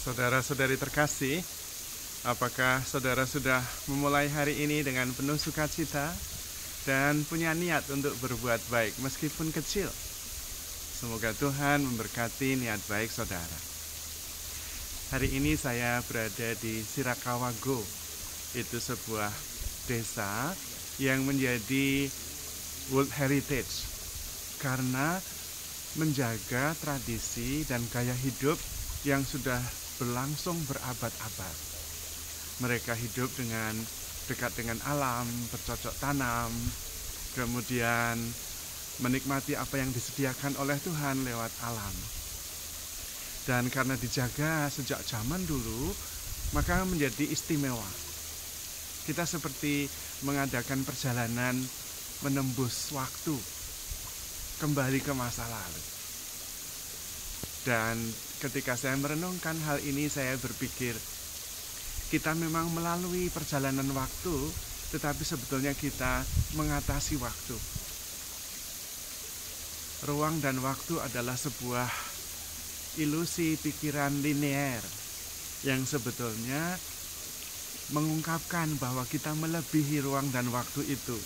Saudara-saudari terkasih, apakah saudara sudah memulai hari ini dengan penuh sukacita dan punya niat untuk berbuat baik meskipun kecil? Semoga Tuhan memberkati niat baik saudara. Hari ini saya berada di Sirakawago. Itu sebuah desa yang menjadi World Heritage karena menjaga tradisi dan gaya hidup yang sudah berlangsung berabad-abad. Mereka hidup dengan dekat dengan alam, bercocok tanam, kemudian menikmati apa yang disediakan oleh Tuhan lewat alam. Dan karena dijaga sejak zaman dulu, maka menjadi istimewa. Kita seperti mengadakan perjalanan menembus waktu, kembali ke masa lalu. Dan ketika saya merenungkan hal ini, saya berpikir, kita memang melalui perjalanan waktu, tetapi sebetulnya kita mengatasi waktu. Ruang dan waktu adalah sebuah ilusi pikiran linear yang sebetulnya mengungkapkan bahwa kita melebihi ruang dan waktu itu.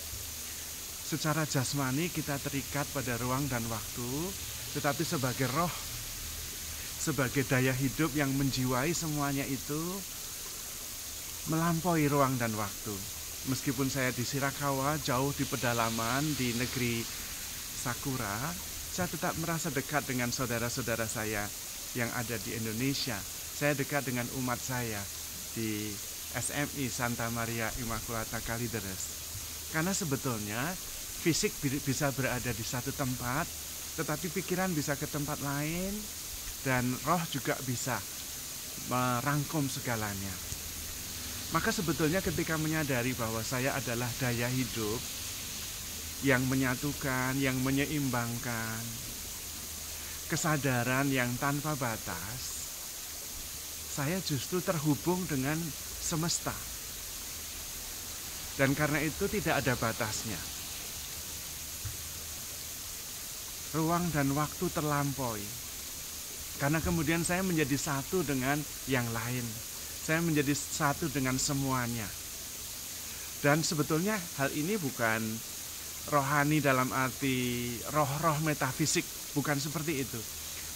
Secara jasmani kita terikat pada ruang dan waktu, tetapi sebagai roh, sebagai daya hidup yang menjiwai semuanya itu melampaui ruang dan waktu. Meskipun saya di Sirakawa, jauh di pedalaman di negeri Sakura, saya tetap merasa dekat dengan saudara-saudara saya yang ada di Indonesia. Saya dekat dengan umat saya di SMI Santa Maria Immaculata Kalideres. Karena sebetulnya fisik bisa berada di satu tempat, tetapi pikiran bisa ke tempat lain, dan roh juga bisa merangkum segalanya. Maka sebetulnya ketika menyadari bahwa saya adalah daya hidup yang menyatukan, yang menyeimbangkan, kesadaran yang tanpa batas, saya justru terhubung dengan semesta. Dan karena itu tidak ada batasnya. Ruang dan waktu terlampaui. Karena kemudian saya menjadi satu dengan yang lain. Saya menjadi satu dengan semuanya. Dan sebetulnya hal ini bukan rohani dalam arti roh-roh metafisik. Bukan seperti itu.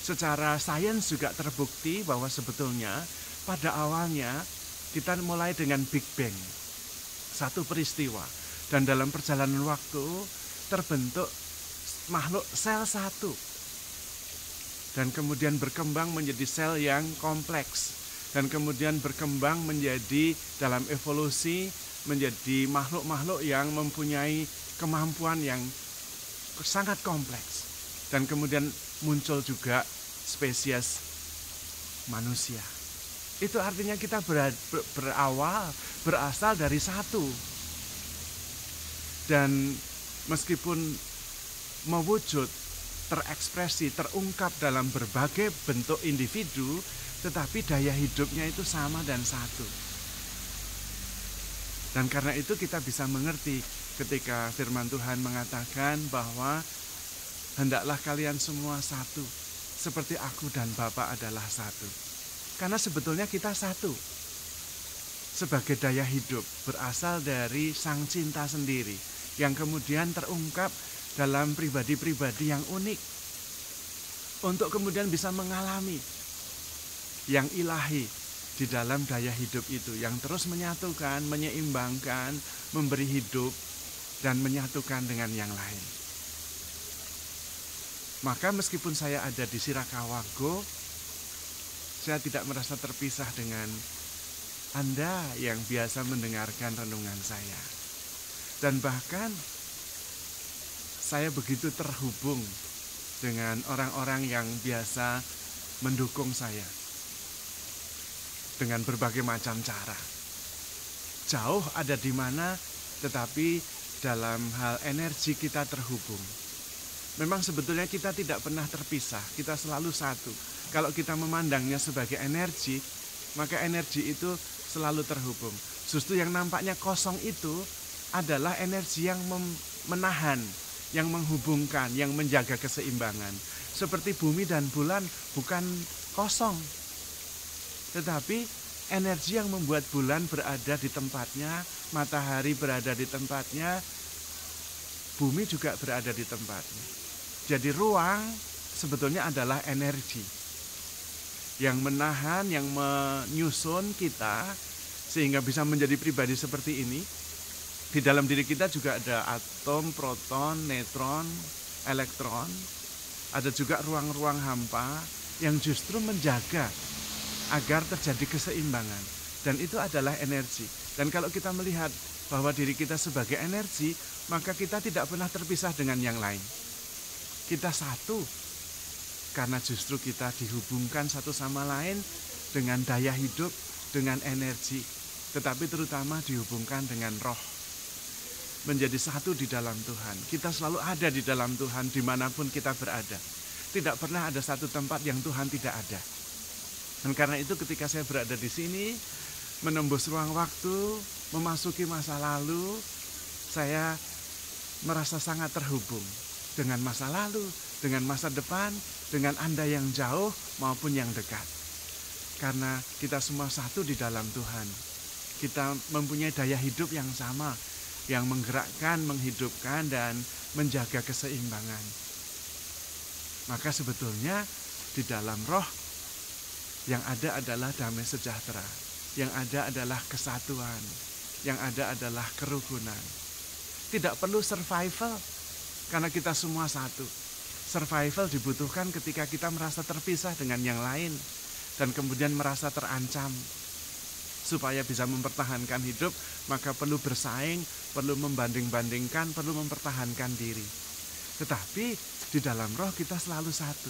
Secara sains juga terbukti bahwa sebetulnya pada awalnya kita mulai dengan Big Bang. Satu peristiwa. Dan dalam perjalanan waktu terbentuk makhluk sel satu. Dan kemudian berkembang menjadi sel yang kompleks. Dan kemudian berkembang menjadi dalam evolusi menjadi makhluk-makhluk yang mempunyai kemampuan yang sangat kompleks. Dan kemudian muncul juga spesies manusia. Itu artinya kita berasal dari satu. Dan meskipun mewujud, terekspresi, terungkap dalam berbagai bentuk individu, tetapi daya hidupnya itu sama dan satu. Dan karena itu kita bisa mengerti ketika firman Tuhan mengatakan bahwa hendaklah kalian semua satu, seperti aku dan Bapa adalah satu. Karena sebetulnya kita satu. Sebagai daya hidup berasal dari Sang Cinta sendiri, yang kemudian terungkap dalam pribadi-pribadi yang unik, untuk kemudian bisa mengalami yang ilahi di dalam daya hidup itu, yang terus menyatukan, menyeimbangkan, memberi hidup, dan menyatukan dengan yang lain. Maka meskipun saya ada di Sirakawago, saya tidak merasa terpisah dengan Anda yang biasa mendengarkan renungan saya. Dan bahkan saya begitu terhubung dengan orang-orang yang biasa mendukung saya dengan berbagai macam cara. Jauh ada di mana, tetapi dalam hal energi kita terhubung. Memang sebetulnya kita tidak pernah terpisah, kita selalu satu. Kalau kita memandangnya sebagai energi, maka energi itu selalu terhubung. Justru yang nampaknya kosong itu adalah energi yang menahan, yang menghubungkan, yang menjaga keseimbangan. Seperti bumi dan bulan bukan kosong, Tetapi energi yang membuat bulan berada di tempatnya, matahari berada di tempatnya, bumi juga berada di tempatnya. Jadi ruang sebetulnya adalah energi yang menahan, yang menyusun kita sehingga bisa menjadi pribadi seperti ini. Di dalam diri kita juga ada atom, proton, neutron, elektron. Ada juga ruang-ruang hampa yang justru menjaga agar terjadi keseimbangan. Dan itu adalah energi. Dan kalau kita melihat bahwa diri kita sebagai energi, maka kita tidak pernah terpisah dengan yang lain. Kita satu, karena justru kita dihubungkan satu sama lain dengan daya hidup, dengan energi. Tetapi terutama dihubungkan dengan roh. Menjadi satu di dalam Tuhan. Kita selalu ada di dalam Tuhan dimanapun kita berada. Tidak pernah ada satu tempat yang Tuhan tidak ada. Dan karena itu ketika saya berada di sini, menembus ruang waktu, memasuki masa lalu, saya merasa sangat terhubung dengan masa lalu, dengan masa depan, dengan Anda yang jauh maupun yang dekat. Karena kita semua satu di dalam Tuhan. Kita mempunyai daya hidup yang sama, yang menggerakkan, menghidupkan, dan menjaga keseimbangan. Maka sebetulnya di dalam roh yang ada adalah damai sejahtera, yang ada adalah kesatuan, yang ada adalah kerukunan. Tidak perlu survival, karena kita semua satu. Survival dibutuhkan ketika kita merasa terpisah dengan yang lain, dan kemudian merasa terancam. Supaya bisa mempertahankan hidup, maka perlu bersaing, perlu membanding-bandingkan, perlu mempertahankan diri. Tetapi di dalam roh kita selalu satu.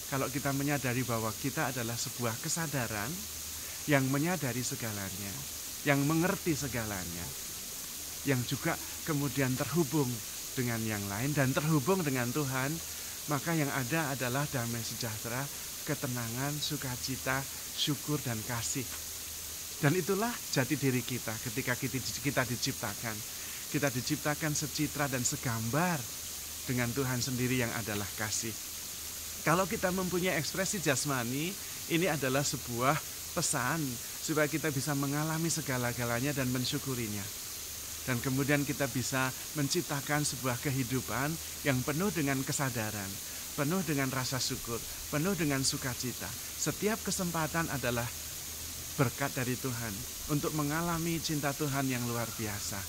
Kalau kita menyadari bahwa kita adalah sebuah kesadaran yang menyadari segalanya, yang mengerti segalanya, yang juga kemudian terhubung dengan yang lain dan terhubung dengan Tuhan, maka yang ada adalah damai sejahtera, ketenangan, sukacita, syukur, dan kasih. Dan itulah jati diri kita ketika kita diciptakan. Kita diciptakan secitra dan segambar dengan Tuhan sendiri yang adalah kasih. Kalau kita mempunyai ekspresi jasmani, ini adalah sebuah pesan supaya kita bisa mengalami segala-galanya dan mensyukurinya. Dan kemudian kita bisa menciptakan sebuah kehidupan yang penuh dengan kesadaran, penuh dengan rasa syukur, penuh dengan sukacita. Setiap kesempatan adalah berkat dari Tuhan untuk mengalami cinta Tuhan yang luar biasa.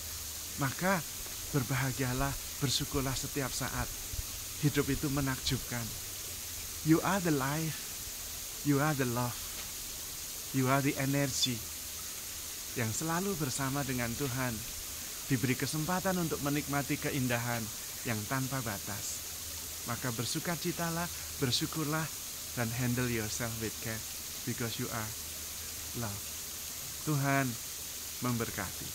Maka berbahagialah, bersyukurlah setiap saat. Hidup itu menakjubkan. You are the life, you are the love, you are the energy yang selalu bersama dengan Tuhan. Diberi kesempatan untuk menikmati keindahan yang tanpa batas. Maka bersukacitalah, bersyukurlah, dan handle yourself with care because you are love. Tuhan memberkati.